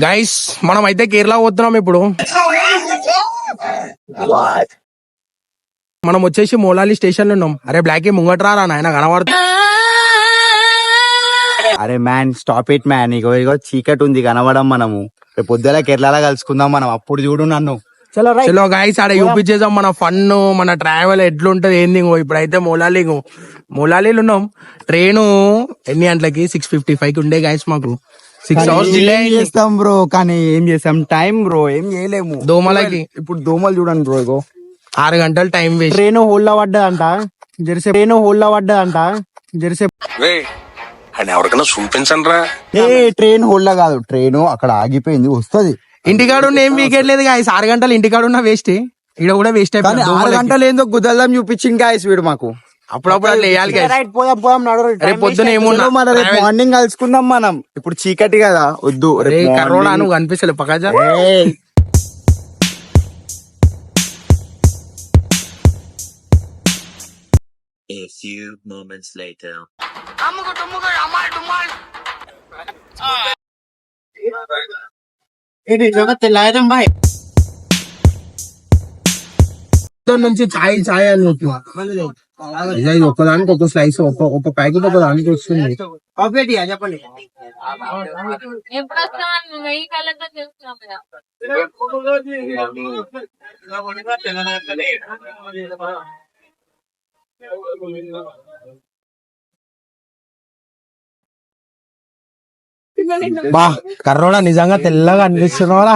Guys మనం అయితే కేరళ పోతున్నాం ఇప్పుడు. మనం వచ్చేసి మోలాలి స్టేషన్ లో ఉన్నాం. అరే బ్లాక్ ముంగట్రా నాయన కనబడుతుంది. అరే మ్యాన్ స్టాప్ ఇట్ మ్యాన్. ఇగో చీకటి ఉంది కనబడం. మనము రేపు పొద్దున కేరళ కలుసుకుందాం మనం. అప్పుడు చూడు నన్ను. చలో గైస్ ఆడ చూపించేసాం మన ఫన్ మన ట్రావెల్ ఎట్లుంటది ఏంది. ఇప్పుడైతే మోలాలీలో ఉన్నాం. ట్రైన్ ఎన్ని గంటలకి 6:55 ఉండే గైస్. మాకు 6 hours డిలే చేస్తాం బ్రో. కానీ ఏం చేస్తాం టైం బ్రో ఏం చేయలేము. దోమలకి ఇప్పుడు దోమలు చూడండి బ్రో. ఇగో 6 గంటలు టైం వేస్ట్. ట్రైన్ హోల్లా పడ్డదంట జెర్సేపు ఎవరికైనా చూపించండి రా. ట్రైన్ హోల్లా కాదు, ట్రైన్ అక్కడ ఆగిపోయింది. వస్తుంది ఇంటికాడ ఉన్న ఏం వీకెట్ లేదు గాయస్. 6 గంటలు ఇంటికాడ ఉన్న వేస్ట్. ఇక్కడ కూడా వేస్ట్ అయిపోయింది. 6 గంటలు ఏందో గుద్దల్దాం చూపించింది గాయస్ వీడు మాకు. అప్పుడప్పుడు అట్లా వేయాలి గాయస్. రేపు పొద్దున ఏమున్నా మార్నింగ్ కలుసుకుందాం మనం. ఇప్పుడు చీకటి కదా వద్దు. కరోనా నువ్వు కనిపిస్తలే పక్కజా. A few moments later. నుంచి చాయ్ అని ఒక్కదానికి ఒక స్లైస్ ఒక ప్యాకెట్ ఒకదానికి వస్తుంది. చెప్పండి. బా కర్రోడా నిజంగా తెల్లగా అనిపిస్తున్నావా?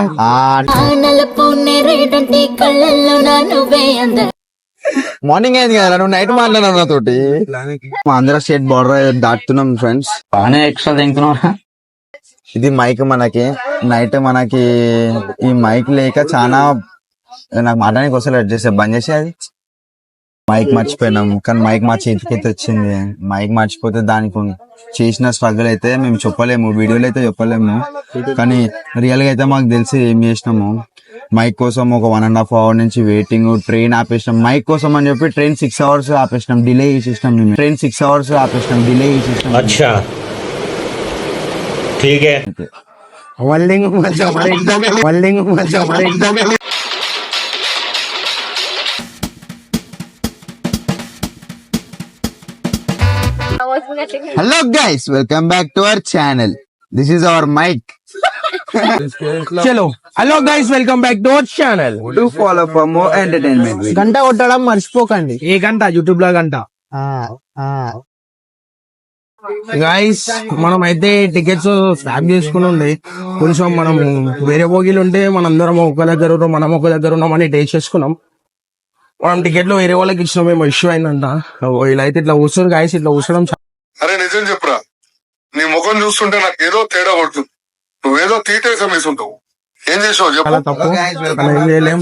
మార్నింగ్ అయింది కదా, నువ్వు నైట్ మాట్లాడినావు నాతోటి. ఆంధ్ర స్టేట్ బార్డర్ దాటుతున్నాం ఫ్రెండ్స్. బాగానే ఎక్స్ట్రా తింటున్నావా? ఇది మైక్ మనకి. నైట్ మనకి ఈ మైక్ లేక చాలా నాకు మాట్లాడానికి వస్తలేదు. చేసే బంద్ చేసి అది మైక్ మర్చిపోయినాం. కానీ మైక్ మా చేతికి అయితే వచ్చింది. మైక్ మర్చిపోతే దానికి చేసిన స్ట్రగుల్ అయితే మేము చెప్పలేము, వీడియోలో అయితే చెప్పలేము. కానీ రియల్ గా అయితే మాకు తెలిసి ఏం చేసినాము. మైక్ కోసం ఒక 1.5 hour నుంచి వెయిటింగ్. ట్రైన్ ఆపేసినాం మైక్ కోసం అని చెప్పి. ట్రైన్ 6 hours ఆపేసినాం, డిలే చేసేసినాం. మేము ట్రైన్ 6 hours ఆపేసినాం, డిలే చేసేసినాం. అచ్చా ठीक है. Hello guys, welcome back to our channel. This is our mic. చలో hello guys, welcome back to our channel. Do follow for more entertainment. గంట కొట్టడం మర్చిపోకండి. ఏ గంట? యూట్యూబ్ లో గంట. గైస్ మనం అయితే టికెట్స్ స్వాప్ చేసుకుని ఉండే. కొంచెం మనం వేరే బోగీలు ఉంటే మనందరం ఒక దగ్గర ఉన్నాం, మనం ఒక దగ్గర ఉన్నామని టేస్ట్ చేసుకున్నాం. మనం టికెట్లు వేరే వాళ్ళకి ఇచ్చినాం, ఏమో ఇష్యూ అయిందంట. ఇలా అయితే ఇట్లా కూర్చొని గైస్ ఇట్లా కూర్చోడం. అరే నిజం చెప్పురా, నీ ముఖం చూస్తుంటే నాకు ఏదో తేడా పడుతుంది. నువ్వేదో తీటేసం వేసుంటావు. ఏం చేసావు చెప్పు. తప్పు ఏం చేయలేం.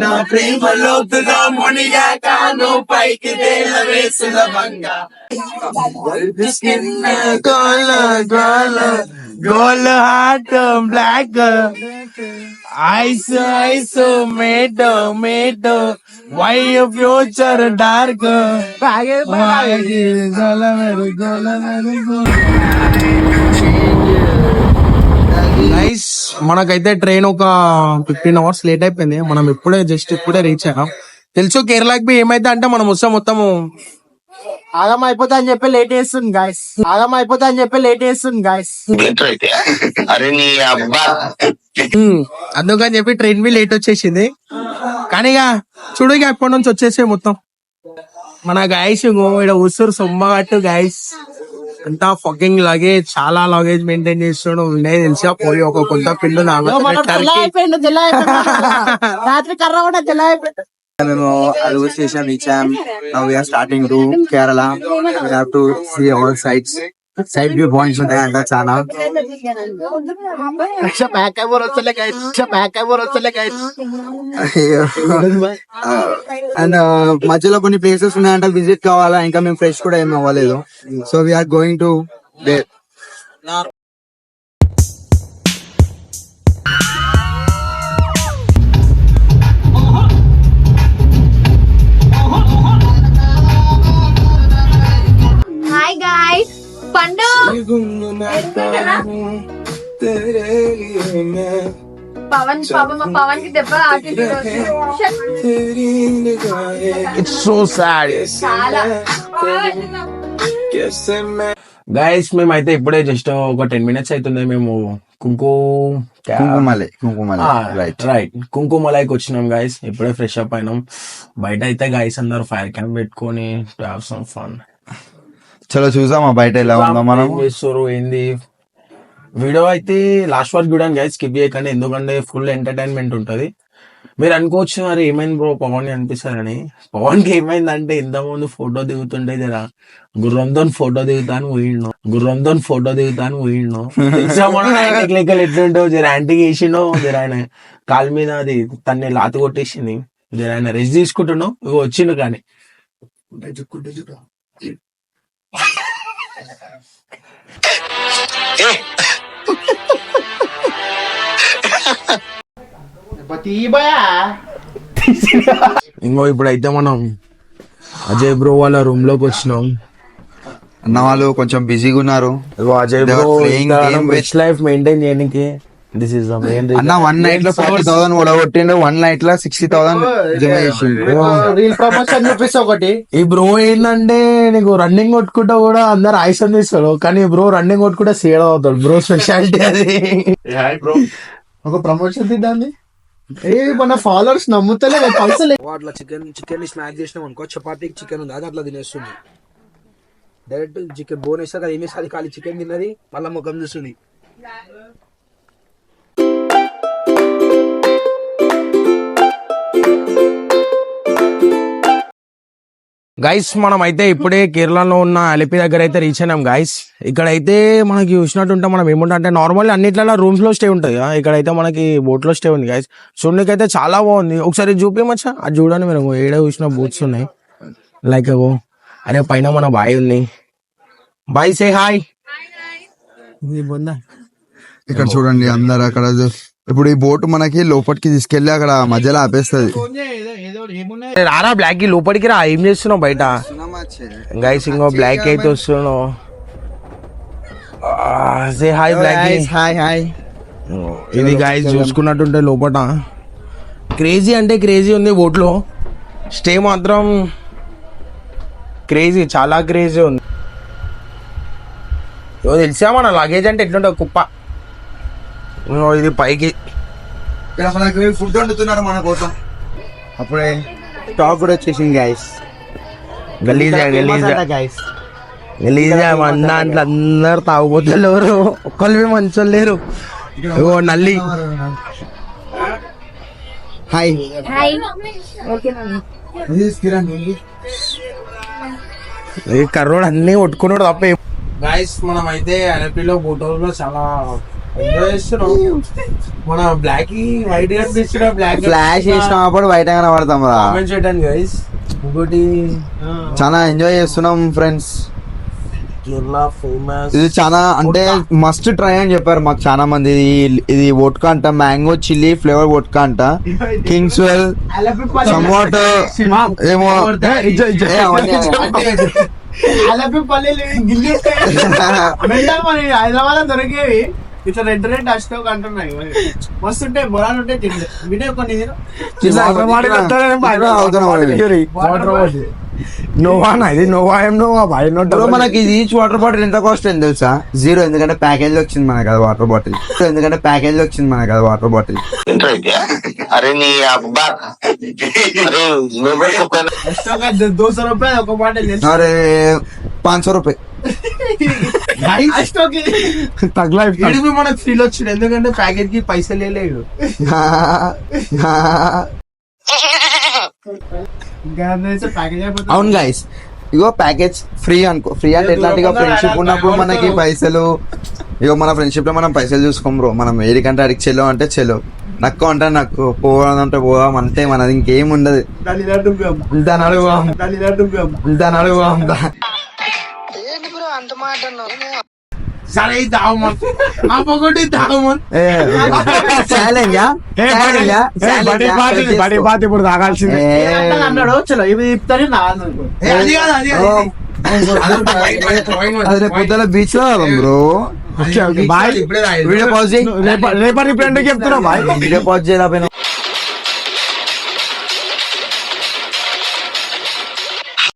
నా ప్రేమ లోతులో మునిగాను పైకి తేల వేసిన బంగా. Cold heart black eyes eyes మేటో మేటో వై ఫ్యూచర్ డార్క్. గైస్ మనకైతే ట్రైన్ ఒక 15 hours లేట్ అయిపోయింది. మనం ఇప్పుడే రీచ్ అయ్యాం. తెలుసు కేరళకి ఏమైతే అంటే మనం వస్తే మొత్తము ఆగం అయిపోతా అని చెప్పి లేట్ చేస్తుంది గాయస్. అందుకని చెప్పి ట్రైన్ బి లేట్ వచ్చేసింది. కానీ ఇక చూడు, ఇక ఎప్పటి నుంచి వచ్చేసే మొత్తం మన గాయస్ ఇక్కడ ఊసూరు సొమ్మగట్టు గాయస్. అంతా ఫకింగ్ లగేజ్, చాలా లగేజ్ మెయింటైన్ చేస్తున్నాడు. ఉండే తెలిసా పోయి ఒక కొత్త పిల్లు రాత్రి కర్ర కూడా తెల్ల అయిపోయింది. మేము అలుగు స్టేషన్ రీచాం. Now we are starting to Kerala. We have to see all sights. Side view points ఉంటాయి అంట చాలా. అండ్ మధ్యలో కొన్ని ప్లేసెస్ ఉన్నాయంట విజిట్ కావాలా. ఇంకా మేము ఫ్రెష్ కూడా ఏం అవ్వలేదు. So we're going to there. Hi guys, పండు పవన్ పవన్ కి దెబ్బ తాకింది ఇట్స్ సో సాడ్. చాలా. గైస్ మేమైతే ఇప్పుడే జస్ట్ ఒక 10 minutes అవుతుంది. మేము కుంకుమలై రైట్ కుంకుమలైకి వచ్చినాం గైస్. ఇప్పుడే ఫ్రెష్ అప్ అయినాం. బయట అయితే గైస్ అందరు ఫైర్ క్యాంప్ పెట్టుకొని హావ్ సమ్ ఫన్. చలో చూసామా బయట ఎలా ఉందో మనం. ఏం చేస్తారు ఏంది వీడియో అయితే లాస్ట్ వరకు చూడండి గైస్, స్కిప్ చేయకండి. ఎందుకంటే ఫుల్ ఎంటర్టైన్మెంట్ ఉంటది. మీరు అనుకోవచ్చు మరి ఏమైంది బ్రో పవన్ కి అనిపిస్తారని. పవన్ కి ఏమైందంటే ఇంతకుముందు ఫోటో దిగుతుంటే జరా గుర్రంతో ఫోటో దిగుతాను పోయిండు లెక్కలు ఎట్లుంటో జర యాంటీకి వేసిండో, జర ఆయన కాలు మీద అది తన్ని లాతి కొట్టేసింది. జర ఆయన రెస్ట్ తీసుకుంటున్నావు ఇవి వచ్చిండు. కానీ ఇంకో ఇప్పుడైతే మనం అజయ్ బ్రో వాళ్ళ రూమ్ లోకి వచ్చినాం. అన్న వాళ్ళు కొంచెం బిజీగా ఉన్నారు. ఇగో Ajay They bro are playing game with- rich life maintain చేయడానికి దిస్ ఇస్ ద మెయిన్ అన్న 1 night లో 40,000 ఓడగొట్టిండు. 1 night లో 60,000 జమ చేసిండు. రీల్ ప్రమోషన్ చూపిస్తా ఒకటి. ఈ బ్రో ఏంటంటే నీకు రన్నింగ్ కొట్టుకుంటా కూడా అందరు ఆయుసం తీస్తాడు, కానీ బ్రో రన్నింగ్ కొట్టుకుంటా సేడ్ అవుతాడు. బ్రో స్పెషాలిటీ అది. ఒక ప్రమోషన్ తిద్దాన్ని మన ఫాలోవర్స్ నమ్ముతలే పల్సలే. అట్లా చికెన్ స్నాక్ చేసినాం అనుకో, చపాతీకి చికెన్ ఉంది అది అట్లా తినేస్తుంది. డైరెక్ట్ చికెన్ బోన్ వేస్తా కదా, ఏం వేస్తుంది ఖాళీ చికెన్ తిన్నది మళ్ళీ ముఖం చూస్తుంది. గైస్ మనం అయితే ఇప్పుడే కేరళలో ఉన్న అలిపి దగ్గర అయితే రీచ్ అయినాం గైస్. ఇక్కడైతే మనకి చూసినట్టుంటే మనం ఏముంటా అంటే నార్మల్ అన్నిట్లలో రూమ్స్ లో స్టే ఉంటుంది కదా, ఇక్కడైతే మనకి బోట్ లో స్టే ఉంది గైస్. చూడడానికి అయితే చాలా బాగుంది. ఒకసారి చూపించమచ్చా అది చూడండి మీరు. ఏడ చూసిన బోట్స్ ఉన్నాయి లైక్ అరే పైన మన బాయ్ ఉంది. Boy say hi. ఇక్కడ చూడండి అందరు అక్కడ ఇప్పుడు ఈ బోట్ మనకి లోపలికి తీసుకెళ్లి అక్కడ మధ్యలో ఆపేస్తుంది. రారా బ్లాక్ కి లోపలికి రా. ఏం చేస్తున్నావు బయట గైస్? ఇంకో బ్లాక్ అయితే వస్తున్నావు. Say hi block. Hi hi. ఇది గైస్ చూసుకున్నట్టుంటే లోపల క్రేజీ అంటే క్రేజీ ఉంది. బోట్ లో స్టే మాత్రం క్రేజీ, చాలా క్రేజీ ఉంది. తెలిసా మన లగేజ్ అంటే ఎట్లుంటుంది కుప్ప. ఇది పైకి ఇక్కడ మనకి ఫుడ్ వండుతున్నారు మన కోసం. అప్పుడే స్టాక్ కూడా వచ్చేసింది గైస్. గలీజా మన దాంట్లో అందరు తాగుబోతులేరు, ఒక్కళ్ళు మంచి లేరు. ఇగో నల్లి. హాయ్. హాయ్. ఈ కర్రోడు అన్ని కొట్టుకున్నాడు తప్ప. గైస్ మనం అయితే అరపిలో ఫోటోలో చాలా ఎంజాయ్ చేస్తున్నాం. మన బ్లాక్ వైట్ కనిపిస్తున్నా, బ్లాక్ ఫ్లాష్ చేసినప్పుడు బయట కనబడతాం రా. కామెంట్ చేయడానికి గైస్. ఇంకోటి చాలా ఎంజాయ్ చేస్తున్నాం ఫ్రెండ్స్. కేరళ ఫేమస్. ఇది చాలా అంటే మస్ట్ ట్రై అని చెప్పారు మాకు చాలా మంది. ఇది వోడ్కా అంట, మ్యాంగో చిల్లీ ఫ్లేవర్ వోడ్కా అంట. కింగ్స్వెల్ సమ్వాట్ ఏమో హైదరాబాద్ దొరికేవి ఇట్లా రెడ్ అష్టోక్ అంటున్నాయి. మస్తుంటాయి, బొరాలు ఉంటాయి. వీడియో కొన్ని నోవా ఇది నోవా ఏం నోవా బాయ్. మనకి ఇది ఈచ్ వాటర్ బాటిల్ ఎంత కాస్ట్ అని తెలుసా? 0. ఎందుకంటే ప్యాకేజ్ లో వచ్చింది మనకి అది వాటర్ బాటిల్. अरे नहीं आप बात ₹200 ఒక బాటిల్. అరే 500 రూపాయలు. తగ్లా ఇడిపి మనకు ఫీల్ వచ్చింది ఎందుకంటే ప్యాకెట్ కి పైసలు లేదు. అవును గైస్, ఇగో ప్యాకేజ్ ఫ్రీ అనుకో. ఫ్రీ అంటే ఎట్లాంటి ఫ్రెండ్షిప్ ఉన్నప్పుడు మనకి పైసలు, ఇగో మన ఫ్రెండ్షిప్ లో మనం పైసలు చూసుకోం బ్రో. మనం ఏడికంటే అడిగి చెలో అంటే చెలో, నక్కు అంటే నక్కు, పోవాలంటే పోవాం అంతే. మనది ఇంకేం ఉండదు. దాని అడుగుదాం, దాని అడుగుదాం. సరే దావమన్ ఒకటి దావమన్ బడి బాత్ ఇప్పుడు తాగాల్సిందే అన్నాడు. చలో ఇవి చెప్తానే నా అది కాదు అది అదే పొద్దున బీచ్ లో బ్రో. బాయ్ వీడియో పాజ్ చేయి. రేపటి ఫ్రెండ్ చెప్తున్నా బాయ్. వీడియో పాజ్ చేయలేకపోయినా